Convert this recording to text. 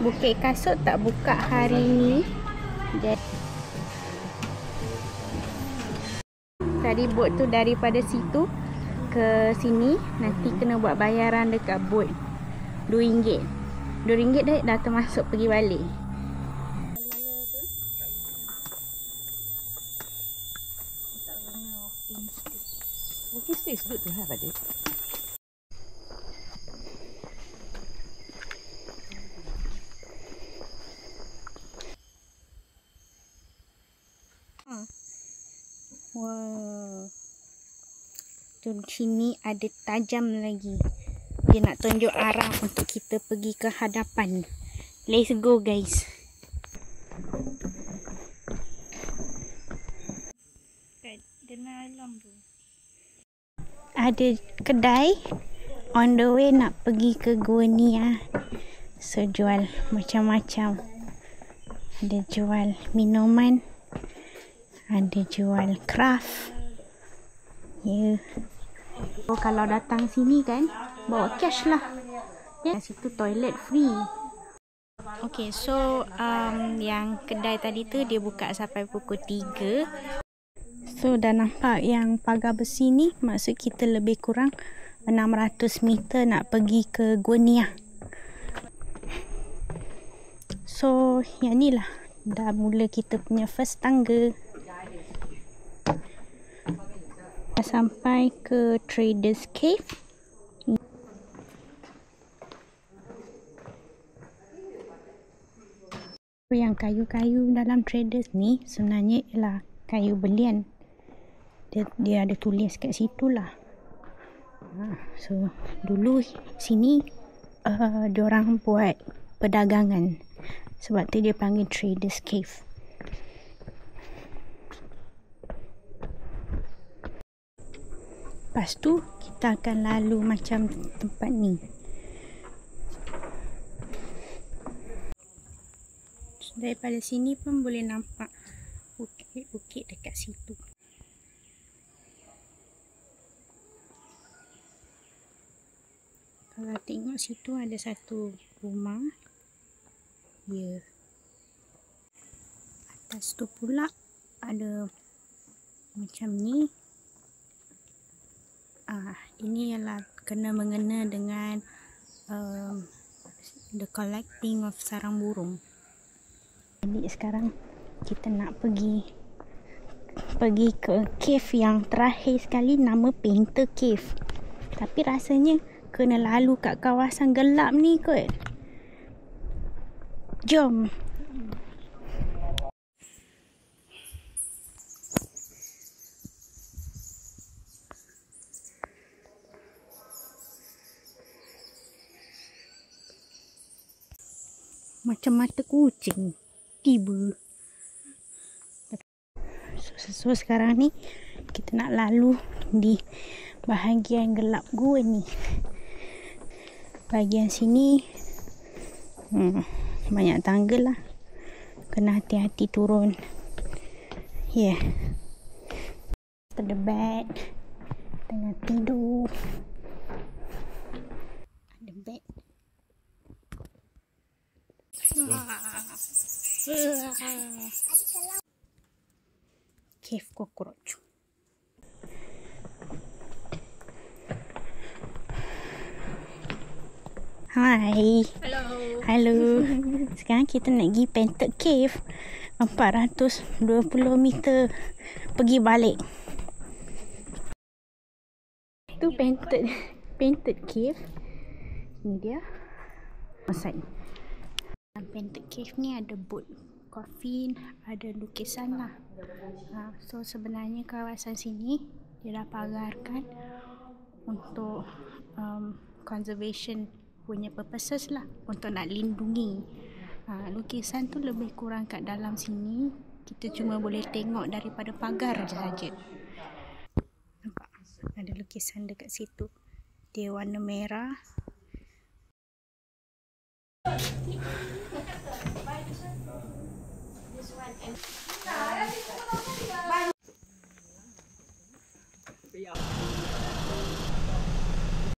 Bukit Kasut tak buka hari ni. Tadi bot tu daripada situ ke sini, nanti kena buat bayaran dekat bot RM2. RM2 dah termasuk pergi balik. Walking stick is good to have, adik. Wow. Tu sini ada tajam lagi. Dia nak tunjuk arah untuk kita pergi ke hadapan. Let's go, guys. Ada kedai on the way nak pergi ke Gonia. So jual macam-macam. Ada jual minuman, ada jual craft. Ya. So, kalau datang sini kan, bawa cash lah. Ya, situ toilet free. Okay, so yang kedai tadi tu dia buka sampai pukul 3. So dah nampak yang pagar besi ni, maksud kita lebih kurang 600 meter nak pergi ke Gonia. So yang ni lah dah mula kita punya first tangga. Dah sampai ke Traders Cave. Yang kayu-kayu dalam Traders ni sebenarnya ialah kayu belian. Dia ada tulis kat situ lah. So dulu sini diorang buat perdagangan, sebab tu dia panggil Traders Cave. Lepas tu kita akan lalu macam tempat ni. Daripada sini pun boleh nampak bukit-bukit dekat situ. Kalau tengok situ ada satu rumah. Ya. Atas tu pula ada macam ni. Ini ialah kena mengena dengan the collecting of sarang burung. Jadi sekarang kita nak pergi ke cave yang terakhir sekali, nama Painter Cave. Tapi rasanya kena lalu kat kawasan gelap ni kot. Jom. Macam mata kucing tiba. So sekarang ni kita nak lalu di bahagian gelap gua ni. Bahagian sini banyak tangga lah. Kena hati-hati turun. Yeah. After the bed, tengah tidur. Ada bed. Cave cockroach. Hai. Hello. Sekarang kita nak pergi Painted Cave. 420 meter pergi balik. Tu Painted Cave. Ni dia. Outside. Painted Cave ni ada boat coffin, ada lukisan lah. So sebenarnya kawasan sini dia dah pagarkan untuk conservation punya purposes lah, untuk nak lindungi. Lukisan tu lebih kurang kat dalam sini, kita cuma boleh tengok daripada pagar sahaja. Nampak? Ada lukisan dekat situ. Dia warna merah. This one